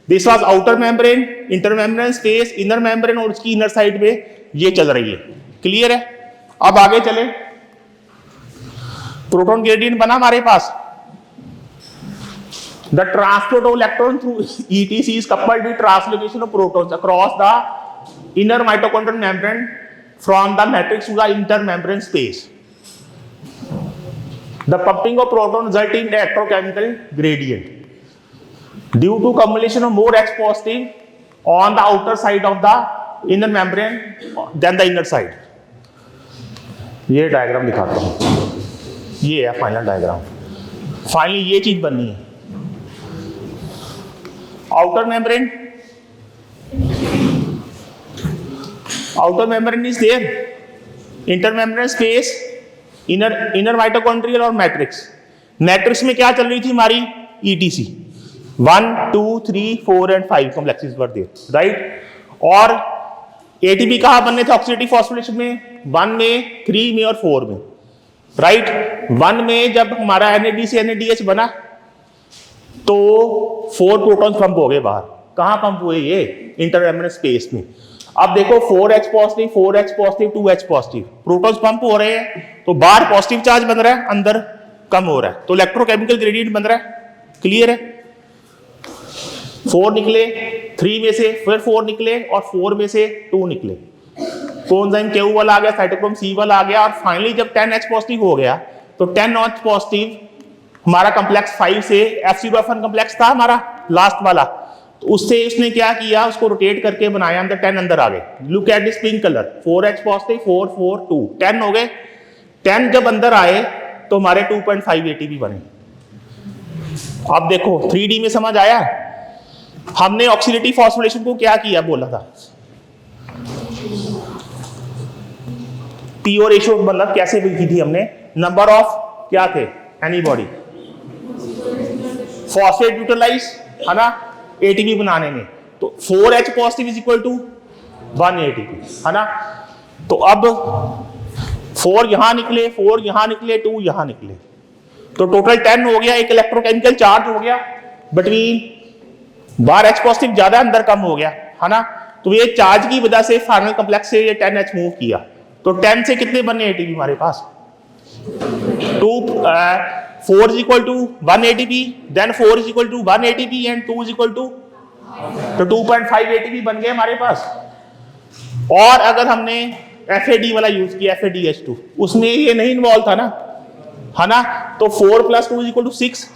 This was outer membrane, inter membrane space, inner membrane, और उसकी इनर साइड पे ये चल रही है, क्लियर है। अब आगे चले, प्रोटॉन ग्रेडियंट बना हमारे पास। The transport of electron through ETC is coupled with translocation of protons across the inner mitochondrial membrane from the matrix to the intermembrane space. The pumping of proton result in electrochemical gradient due to accumulation of more H positive on the outer side of the inner membrane than the inner side. ये diagram दिखाता हूं, ये है final diagram. Finally ये चीज बननी है, outer membrane, outer membrane is there, intermembrane space, inner mitochondrial और मैट्रिक्स। मैट्रिक्स में क्या चल रही थी हमारी? ETC 1 2 3 4 and 5 complexes were there, right. और ATP कहाँ बनने थे ऑक्सीडेटिव फॉस्फोरिलेशन में? 1 में 3 में और 4 में, राइट। 1 में जब हमारा NAD से NADH बना तो 4 प्रोटॉन्स पंप हो गए बाहर। कहाँ पंप हुए? ये इंटरमेम्ब्रेन स्पेस में। अब देखो 4H positive 4H positive 2H positive protons pump हो रहे हैं, तो बाहर पॉजिटिव चार्ज बन रहा है, अंदर कम हो रहा है, तो इलेक्ट्रोकेमिकल ग्रेडियंट बन रहा है, क्लियर है। 4 निकले 3 में से, फिर 4 निकले और 4 में से 2 निकले, कोएंजाइम Q वाला आ गया, साइटोक्रोम C वाला आ गया, और फाइनली जब 10H पॉजिटिव हो गया तो 10H पॉजिटिव हमारा कॉम्प्लेक्स 5 से F0F1 कॉम्प्लेक्स था हमारा लास्ट वाला, तो उससे उसने क्या किया, उसको रोटेट करके बनाया, अंदर 10 अंदर आ गए। Look at this pink colour, 4H positive 4 4 2 10 हो गए। 10 जब अंदर आए तो हमारे 2.5 ATP बने। अब देखो 3D में समझ आया। हमने ऑक्सीडेटिव फॉस्फोरिलेशन को क्या किया बोला था, पीओ रेशियो मतलब कैसे की थी हमने, नंबर ऑफ क्या थे एनीबॉडी, फॉस्फेट यूटिलाइज है ना एटीपी बनाने में, तो 4H positive is equal to 1 ATP है ना। तो अब 4 यहां निकले, 4 यहां निकले, 2 यहां निकले, तो टोटल 10 हो गया। एक इलेक्ट्रोकेमिकल चार्ज हो गया बिटवीन, बाहर H पॉजिटिव ज्यादा अंदर कम हो गया है ना, तो ये चार्ज की वजह से फाइनल कॉम्प्लेक्स से ये 10H मूव किया। तो 10 से कितने बने एटीपी हमारे पास, 4 is equal to 1 ATP, then 4 is equal to 1 ATP and 2 is equal to, तो 2.5 ATP बन गए हमारे पास। और अगर हमने FAD वाला यूज किया, FADH2, उसमें ये नहीं इन्वॉल्व था ना, है ना, तो 4 + 2 is equal to 6,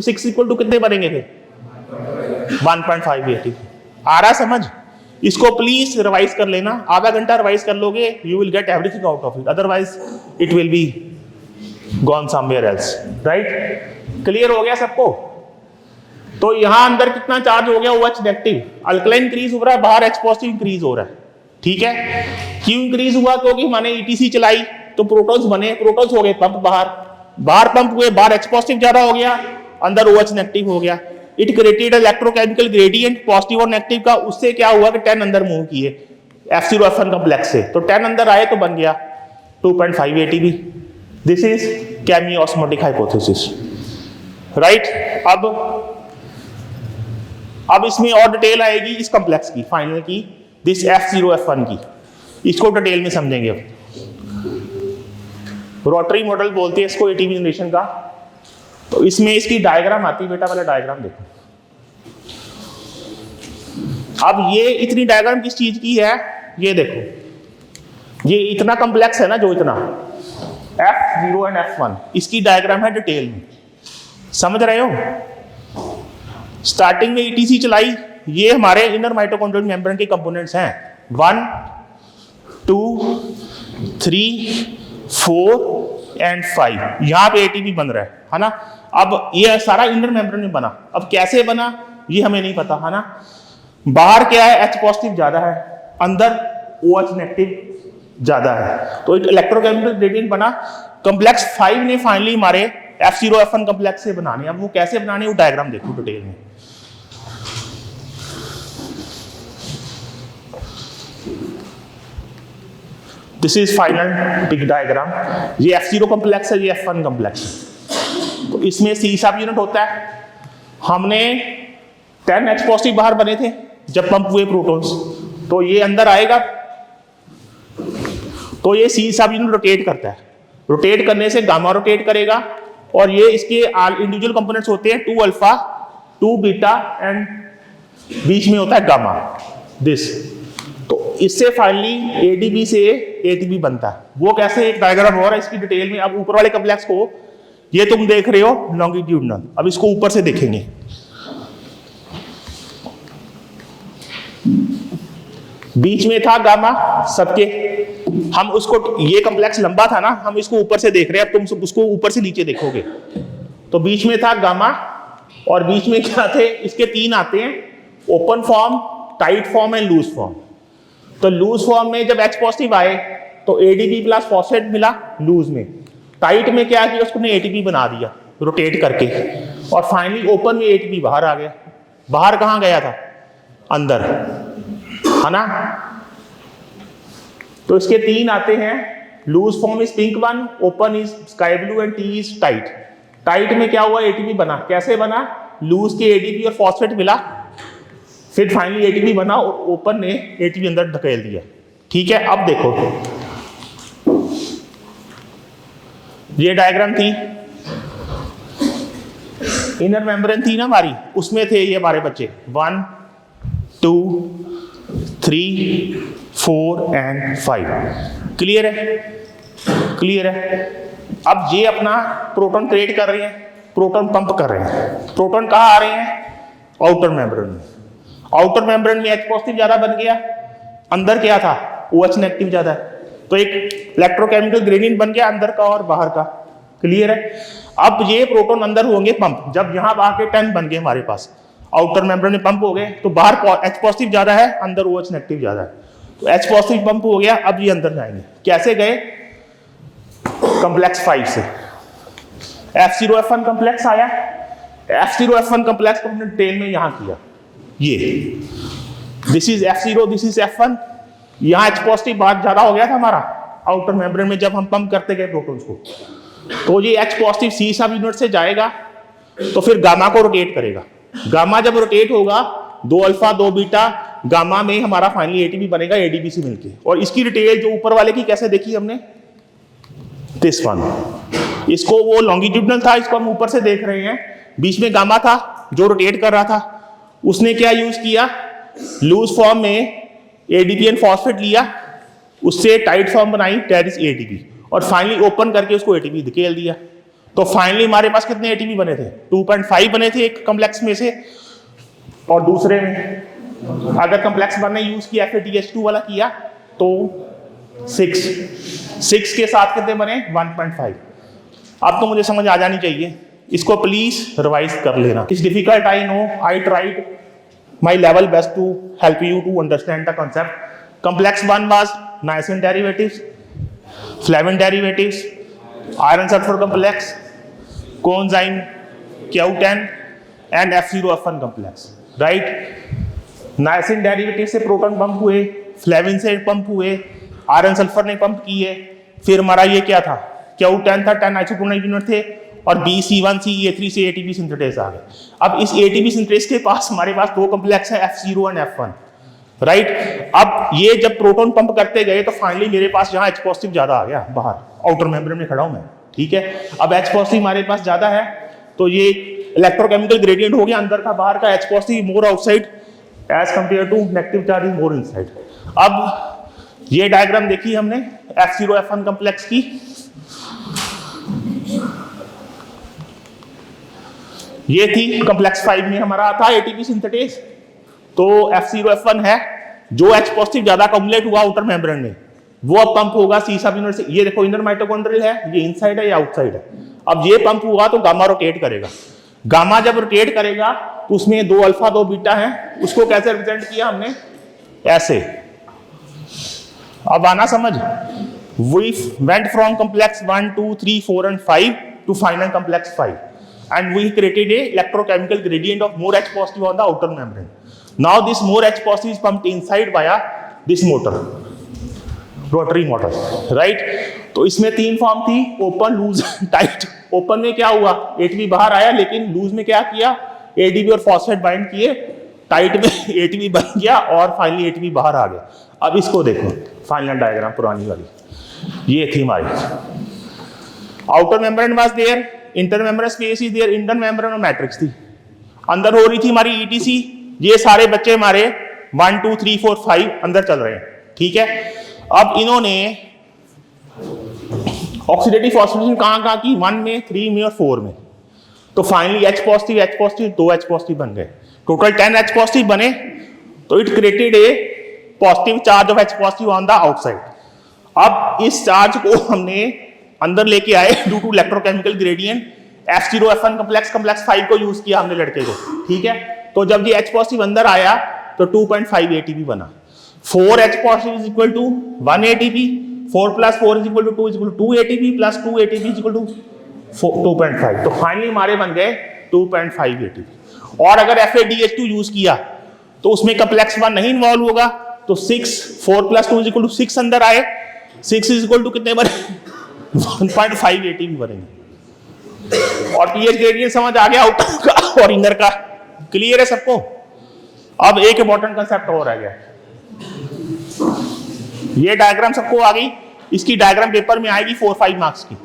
6 equal to कितने बनेंगे फिर 1.5 ATP। आ रहा समझ? इसको प्लीज रिवाइज कर लेना, आधा घंटा रिवाइज कर लोगे, you will get everything out of it, otherwise it will be gone somewhere else, right? Clear हो गया सबको? तो यहां अंदर कितना चार्ज हो गया, OH नेगेटिव, अल्कलाइन इंक्रीज हो रहा है, बाहर H पॉजिटिव इंक्रीज हो रहा है, ठीक है। क्यों इंक्रीज हुआ, क्योंकि मैंने ETC चलाई तो प्रोटॉन्स बने, प्रोटॉन्स हो गए पंप, बाहर पंप हुए, बाहर H पॉजिटिव ज्यादा हो गया, अंदर OH नेगेटिव हो गया। It created electrochemical gradient positive और नेगेटिव का, उससे क्या हुआ कि 10 अंदर मूव किए F0F1 कॉम्प्लेक्स से, तो 10 अंदर आए तो बन गया 2.5 ATP। This is chemiosmotic hypothesis, right? अब इसमें और डिटेल आएगी इस कॉम्प्लेक्स की, फाइनल की, दिस F0F1 की, इसको डिटेल में समझेंगे। अब रोटरी मॉडल बोलते हैं इसको एटीपी जनरेशन का। तो इसमें इसकी डायग्राम आती है, बेटा वाला डायग्राम देखो। अब ये इतनी डायग्राम किस चीज की है, ये देखो, ये इतना कॉम्प्लेक्स है ना, जो इतना F0 एंड F1, इसकी डायग्राम है डिटेल में, समझ रहे हो? स्टार्टिंग में ETC चलाई, ये हमारे इनर माइटोकॉन्ड्रियल मेम्ब्रेन के कंपोनेंट्स हैं, 1 2 3 4 एंड 5, यहां पे ATP बन रहा है ना। अब ये सारा इनर मेम्ब्रेन में बना, अब कैसे बना ये हमें नहीं पता, है ना। बाहर क्या है, H पॉजिटिव ज्यादा है, अंदर OH नेगेटिव ज्यादा है, तो इलेक्ट्रोकेमिकल ग्रेडियंट बना। कॉम्प्लेक्स 5 ने फाइनली हमारे F0F1 कॉम्प्लेक्स से बनाने, अब वो कैसे बनाने वो डायग्राम देखो डिटेल में। This is final big diagram, ये F0 कॉम्प्लेक्स है, ये F1 कॉम्प्लेक्स है। तो इसमें C सब यूनिट होता है, हमने 10H पॉजिटिव बाहर बने थे जब पंप हुए प्रोटॉन्स, तो ये अंदर आएगा, तो ये C सब यूनिट रोटेट करता है, रोटेट करने से गामा रोटेट करेगा, और ये इसके इंडिविजुअल कंपोनेंट्स होते हैं 2 अल्फा 2 बीटा एंड बीच में होता है गामा, दिस। तो इससे फाइनली ADP से ATP बनता है। वो कैसे, एक डायग्राम हो रहा है इसकी डिटेल में। अब ऊपर वाले कॉम्प्लेक्स को ये तुम देख रहे हो लॉन्गिट्यूडनल, अब इसको ऊपर से देखेंगे। बीच में था गामा सबके, हम उसको, ये कॉम्प्लेक्स लंबा था ना, हम इसको ऊपर से देख रहे हैं, अब तुम उसको ऊपर से नीचे देखोगे तो बीच में था गामा, और बीच में क्या थे, इसके 3 आते हैं, open form, tight form and loose form. तो लूज फॉर्म में जब H पॉजिटिव आए तो ADP प्लस फॉस्फेट मिला लूज में, टाइट में क्या किया, उसको ATP बना दिया रोटेट करके, और फाइनली ओपन में ATP बाहर आ गया। बाहर कहां गया था, अंदर, है ना। तो इसके 3 आते हैं, loose form is pink one, open is sky blue and T is tight. Tight में क्या हुआ, ATP बना, कैसे बना, लूज के ADP और फॉस्फेट मिला, फिर फाइनली ATP बना, और ओपन ने ATP अंदर धकेल दिया, ठीक है। अब देखो ये डायग्राम थी, इनर मेम्ब्रेन थी ना हमारी, उसमें थे ये हमारे बच्चे 1 2 3 4 and 5। क्लियर है? क्लियर है। अब ये अपना प्रोटॉन क्रिएट कर रहे हैं, प्रोटॉन पंप कर रहे हैं। प्रोटॉन कहाँ आ रहे हैं? आउटर मेम्ब्रेन में। आउटर मेम्ब्रेन में H पॉजिटिव ज्यादा बन गया, अंदर क्या था? OH नेगेटिव ज्यादा है, तो एक इलेक्ट्रोकेमिकल ग्रेडियंट बन गया अंदर का और बाहर का। क्लियर है? अब ये प्रोटॉन अंदर होंगे पंप, जब यहाँ आके 10 बन गए हमारे पास, आउटर मेम्ब्रेन में पंप हो गए, तो बाहर H पॉजिटिव ज्यादा है, अंदर OH नेगेटिव ज्यादा है, तो H पॉजिटिव पंप हो गया। अब ये अंदर जाएंगे, कैसे गए? कॉम्प्लेक्स 5 से। F0F1 कॉम्प्लेक्स आया, F0F1 कॉम्प्लेक्स को हमने टेल में यहाँ किया, ये this is F0, this is F1। यहाँ H पॉजिटिव बात ज्यादा हो गया था हमारा आउटर मेम्ब्रेन में जब हम पंप करते गए प्रोटॉन्स को, तो ये H पॉजिटिव C सब यूनिट से जाएगा, तो फिर गामा को रोटेट करेगा। गामा जब रोटेट होगा, 2 अल्फा 2 बीटा, गामा में हमारा फाइनली ATP बनेगा ADP से मिलके। और इसकी डिटेल जो ऊपर वाले की कैसे देखी हमने? दिस वन, इसको वो लॉन्गिट्यूडनल था, इसको हम ऊपर से देख रहे हैं, बीच में गामा था जो रोटेट कर रहा था। उसने क्या यूज किया? लूज फॉर्म में ADP एंड फॉस्फेट लिया, उससे टाइट फॉर्म बनाई, दैट इज ATP, और फाइनली ओपन करके उसको ATP धकेल दिया। तो फाइनली हमारे पास कितने ATP बने थे? 2.5 बने थे एक कॉम्प्लेक्स में से, और दूसरे में अगर कॉम्प्लेक्स बनने यूज किया FADH2 वाला किया तो 6 के साथ कितने बने? 1.5। अब तो मुझे समझ आ जानी चाहिए, इसको प्लीज रिवाइज कर लेना। It's difficult, I know, I tried my level best to help you to understand the concept. Complex 1 was niacin derivatives, flavin derivatives, iron sulfur complex, coenzyme Q10 and F0F1 complex, right? niacin derivatives से proton pump हुए, flavin से pump हुए, iron sulphur ने pump किए, फिर हमारा ये क्या था? Q10 था, 10 आइसोटोनिक यूनिट थे, और BC1CA3 से ATP सिंथेटेज आ गए। अब इस ATP सिंथेटेज के पास हमारे पास 2 कॉम्प्लेक्स है, F0 एंड F1, राइट? अब ये जब प्रोटॉन पंप करते गए तो फाइनली मेरे पास यहाँ H पॉजिटिव ज्यादा आ गया, बाहर आउटर मेम्ब्रेन में खड़ा हूं मैं, ठीक है? अब H पॉजिटिव हमारे पास ज्यादा है, तो ये इलेक्ट्रोकेमिकल ग्रेडियंट हो गया, अंदर का बाहर का H positive more outside as compare to negative charge is more inside. अब ये डायग्राम देखी हमने F0F1 कॉम्प्लेक्स की, ये थी कॉम्प्लेक्स 5 में हमारा था ATP सिंथेटेज, तो F0F1 है, जो H पॉजिटिव ज्यादा अक्यूमुलेट हुआ आउटर मेम्ब्रेन में, वो अब पंप होगा C सब यूनिट से। ये देखो इनर माइटोकॉन्ड्रियल है, ये इनसाइड है, ये आउटसाइड है। अब ये पंप हुआ तो गामा रोटेट करेगा, गामा जब रोटेट करेगा तो उसमें 2 अल्फा 2 बीटा है, उसको कैसे रिप्रेजेंट किया हमने? ऐसे। अब आना समझ, we went from complex 1 2 3 4 and 5 to final complex 5, and we created a electrochemical gradient of more H positive on the outer membrane. Now this more H positive is pumped inside via this motor, rotary motor, right? तो इसमें 3 form थी, open, loose, tight. Open में क्या हुआ? ATP बाहर आया, लेकिन loose में क्या किया? ADP और फॉस्फेट बाइंड किए, टाइट में ATP बन गया और फाइनली ATP बाहर आ गया। अब इसको देखो, फाइनल डायग्राम पुरानी वाली, ये थी हमारी outer membrane was there, inter membrane space is there, inter membrane और मैट्रिक्स थी, अंदर हो रही थी हमारी ETC। ये सारे बच्चे हमारे 1 2 3 4 5 अंदर चल रहे हैं, ठीक है? अब इन्होंने ऑक्सीडेटिव फॉस्फोरिलेशन कहाँ की? 1 में, 3 में और 4 में। तो finally H positive 2 H positive बन गए, टोटल 10 H पॉजिटिव बने। तो it created a positive charge of H positive on the outside. अब इस चार्ज को हमने अंदर लेके आए due to electrochemical gradient, F0F1 complex 5 को यूज किया हमने लड़के को, ठीक है? तो जब ये H पॉजिटिव अंदर आया तो 2.5 ATP बना, 4 H positive is equal to 1 ATP, 4 + 4 is equal to 2 ATP plus 2 ATP is equal to 2.5। तो फाइनली हमारे बन गए 2.5 ATP। और अगर FADH2 यूज किया तो उसमें कॉम्प्लेक्स 1 नहीं इन्वॉल्व होगा, तो 4 + 2 इज इक्वल टू 6 अंदर आए, 6 इज इक्वल टू कितने बने? 1.5 ATP बनेंगे। और पीएच ग्रेडियंट समझ आ गया आउटर का और इनर का, क्लियर है सबको? अब एक इंपॉर्टेंट कंसेप्ट और आ गया, ये डायग्राम सबको आ गई, इसकी डायग्राम पेपर में आएगी 4-5 मार्क्स की,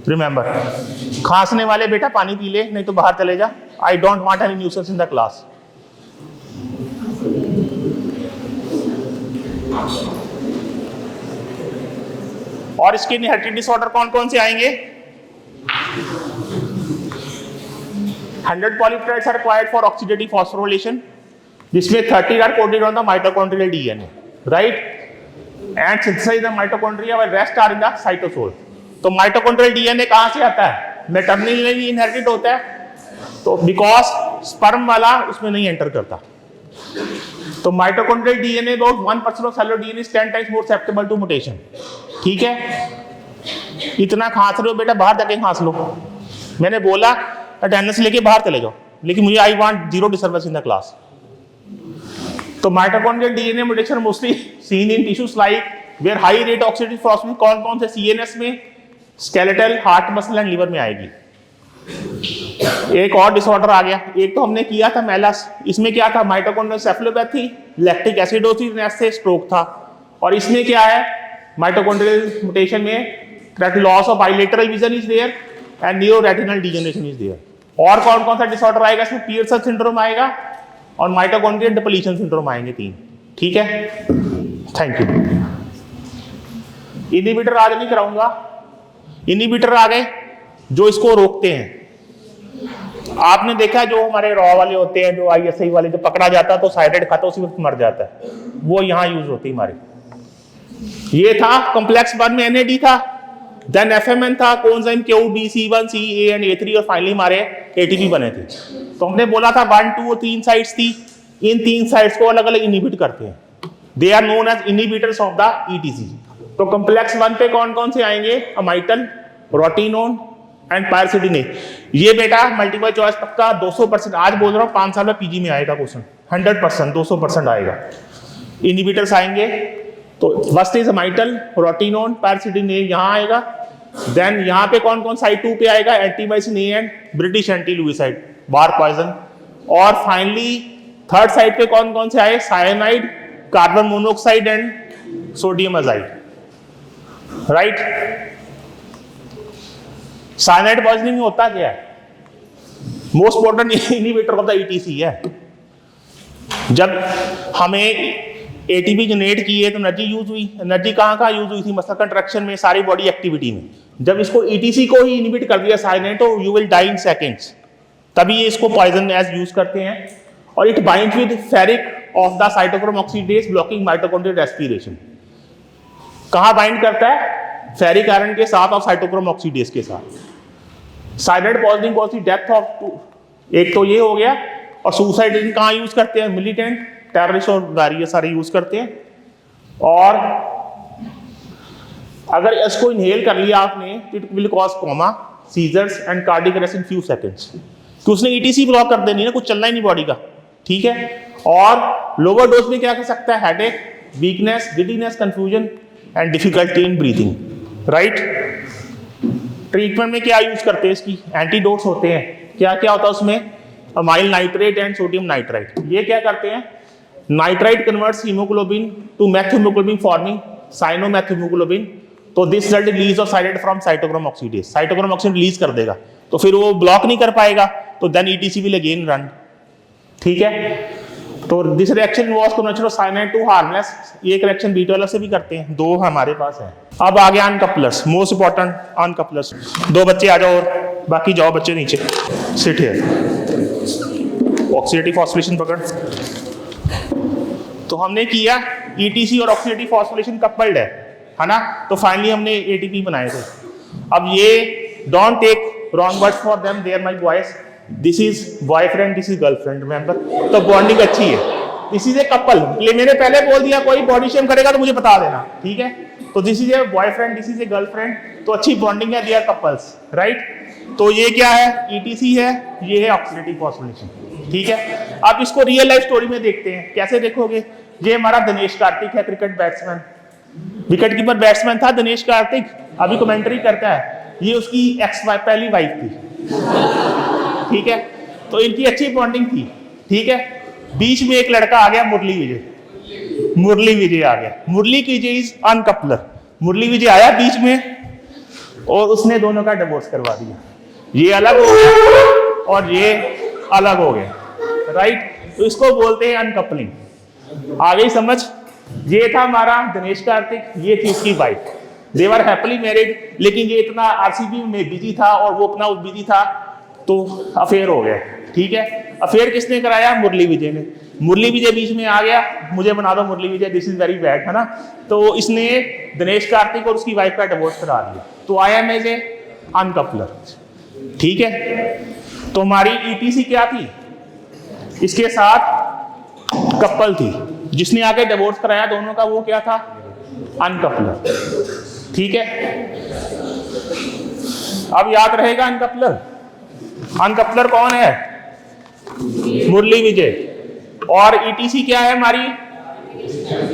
रिमेंबर। खांसने वाले बेटा पानी पी ले, नहीं तो बाहर चले जा। I don't want any nuisance in the class. और इसके इनहेरिटेड डिसऑर्डर कौन कौन से आएंगे? 100 polypeptides are required for oxidative phosphorylation, जिसमें 30 are coded on the mitochondrial DNA, right? And synthesized the mitochondria while rest are in the cytosol. तो mitochondrial DNA कहाँ से आता है? मैटरनली इनहेरिटेड होता है, तो बिकॉज स्पर्म वाला उसमें नहीं एंटर करता। तो mitochondrial DNA about 1% of cellular DNA is 10 times more susceptible to mutation. ठीक है, इतना खांस रहे हो बेटा, बाहर जाके खांस लो। मैंने बोला अटेंडेंस लेके बाहर चले जाओ, लेकिन मुझे I want zero disturbance in the class. तो mitochondrial DNA mutation mostly seen in tissues like where high rate oxidative phosphate कौन कौन से सीएनएस में, skeletal, heart muscle and liver में आएगी। एक और डिसऑर्डर आ गया, एक तो हमने किया था मेलास, इसमें क्या था? माइटोकॉन्ड्रियल सेफलोपैथी, लैक्टिक एसिडोसिस से स्ट्रोक था। और इसमें क्या है? माइटोकॉन्ड्रियल म्यूटेशन में that loss of bilateral vision is there and neuroretinal degeneration is there. और कौन कौन सा डिसऑर्डर आएगा इसमें? पियर्सन सिंड्रोम आएगा और माइटोकॉन्ड्रियल डिप्लीशन सिंड्रोम आएंगे 3। ठीक है, थैंक यू। इनहिबिटर आज नहीं कराऊंगा, इनहिबिटर आ गए जो इसको रोकते हैं। आपने देखा जो हमारे रॉ वाले होते हैं, जो आईएसआई वाले, जो पकड़ा जाता है तो साइडेड खाता उसी वक्त मर जाता है, वो यहां यूज होती है हमारे। ये था कॉम्प्लेक्स 1 में एनएडी था, देन एफएमएन था, कोएंजाइम क्यू, बी, C1, C, A and A3 और फाइनली हमारे एटीपी बने थे। तो हमने बोला था 1, 2 और 3 साइट्स थी, इन 3 साइट्स को अलग अलग इनहिबिट करते हैं। They are known as inhibitors of the ETC. तो कॉम्प्लेक्स 1 पे कौन कौन से आएंगे? Amytal, rotenone and piericidin. ये बेटा मल्टीपल चॉइस पक्का 200%, आज बोल रहा हूँ 5 साल में पीजी में आएगा क्वेश्चन, 100% 200% आएगा। इनहिबिटर्स आएंगे, तो फर्स्ट इज अमाइटल, रोटिनोन, पायरसिटिनेज यहाँ आएगा। देन यहाँ पे कौन कौन साइड 2 पे आएगा? Antimycin A and British anti lewisite, BAL poison. और फाइनली थर्ड साइड पे कौन कौन से आए? Cyanide, carbon monoxide and sodium azide, right. Cyanide poisoning होता क्या है? Most important inhibitor of the ETC है। जब हमें एटीपी जनरेट किए तो एनर्जी यूज हुई। एनर्जी कहाँ कहाँ यूज हुई थी? मसल कंट्रैक्शन में, सारी बॉडी एक्टिविटी में। जब इसको ईटीसी को ही इनहिबिट कर दिया साइनाइड, तो you will die in seconds. तभी ये इसको पॉइजन एज यूज करते हैं। और it binds with ferric of the cytochrome oxidase blocking mitochondrial respiration. कहाँ बाइंड करता है? फेरिक आयरन के साथ और साइटोक्रोम ऑक्सीडेज के साथ। Cyanide poisoning cause the death of, एक तो ये हो गया। और सुसाइड कहाँ यूज करते हैं? मिलिटेंट, टेररिस्ट और वेरियस सारे यूज करते हैं। और अगर इसको इनहेल कर लिया आपने, it will cause coma, seizures and cardiac arrest in few seconds. तो उसने ईटीसी ब्लॉक कर देनी ना, कुछ चलना ही नहीं बॉडी का। ठीक है। और लोअर डोज में क्या कर सकता है? Headache, weakness, giddiness, confusion and difficulty in breathing, right. Treatment में क्या यूज करते हैं इसकी? एंटीडोट्स होते हैं। क्या क्या होता है उसमें? Amyl nitrate and sodium nitrite. ये क्या करते हैं? Nitrite converts haemoglobin to methaemoglobin forming cyanomethaemoglobin. तो this result release of cyanide from cytochrome oxidase. Cytochrome oxidase release कर देगा, तो फिर वो ब्लॉक नहीं कर पाएगा, तो then ETC will again run. ठीक है। तो this reaction involves conversion of cyanide to harmless. ये रिएक्शन बीटा वाला से भी करते हैं, 2 हमारे पास है। अब आ गया अनकपलर्स, मोस्ट इंपॉर्टेंट अनकपलर्स। 2 बच्चे आ जाओ और बाकी जाओ बच्चे नीचे। Sit here. ऑक्सीडेटिव फॉस्फोरिलेशन पकड़। तो हमने किया ईटीसी और ऑक्सीडेटिव फॉस्फोरिलेशन कपल्ड है ना। तो फाइनली हमने एटीपी बनाए थे। अब ये don't take wrong words for them, they are my boys. This is boyfriend, this is girlfriend, remember. तो बॉन्डिंग अच्छी है। This is a couple. मैंने पहले बोल दिया कोई बॉडी शेम करेगा तो मुझे बता देना, ठीक है। तो this is A boyfriend, this is A girlfriend, तो अच्छी बॉन्डिंग है, दे आर कपल्स, राइट। तो ये क्या है? ईटीसी है, ये है ऑक्सीडेटिव फॉस्फोरिलेशन, ठीक है। अब इसको रियल लाइफ स्टोरी में देखते हैं। कैसे देखोगे? ये हमारा दिनेश कार्तिक है, cricket batsman, wicket keeper batsman था दिनेश कार्तिक, अभी कमेंट्री करता है। ये उसकी पहली वाइफ थी, ठीक है। तो इनकी अच्छी बॉन्डिंग थी, ठीक है। बीच में एक लड़का आ गया, मुरली विजय। मुरली विजय आ गया। मुरली विजय इज अनकपलर। मुरली विजय आया बीच में और उसने दोनों का डिवोर्स करवा दिया। ये अलग हो गया और ये अलग हो गया, राइट। तो इसको बोलते हैं अनकपलिंग। आ गई समझ? ये था हमारा दिनेश कार्तिक, ये थी उसकी वाइफ, दे वर हैप्पीली मैरिड, लेकिन ये इतना आरसीबी में बिजी था और वो अपना बिजी था, तो अफेयर हो गया। ठीक है, अफेयर किसने कराया? मुरली विजय ने। मुरली विजय बीच में आ गया, मुझे बना दो Murali Vijay, this is very bad, है ना। तो इसने दिनेश कार्तिक और उसकी वाइफ का डिवोर्स करा दिया, तो आई एम एज ए अनकपलर। ठीक है, तो हमारी ईटीसी क्या थी? इसके साथ कपल थी, जिसने आके डिवोर्स कराया दोनों का, वो क्या था? अनकपलर। ठीक है, अब याद रहेगा अनकपलर। अनकपलर कौन है? मुरली विजय। और ईटीसी क्या है हमारी?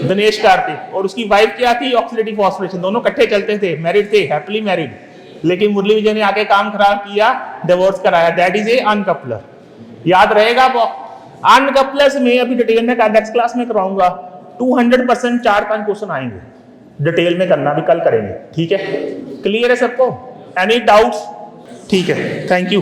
दिनेश कार्तिक। और उसकी वाइफ क्या थी? ऑक्सीडेटिव फॉस्फोरेशन। दोनों इकट्ठे चलते थे, मैरिड थे, हैप्पीली मैरिड, लेकिन मुरली विजय ने आके काम खराब किया, डिवोर्स कराया, दैट इज ए अनकपलर। याद रहेगा। अनकपलर्स में अभी डिटेल में नेक्स्ट क्लास में कराऊंगा, 200% 4-5 क्वेश्चन आएंगे, डिटेल में करना, भी कल करेंगे। ठीक है, क्लियर है सबको? Any doubts? ठीक है, थैंक यू।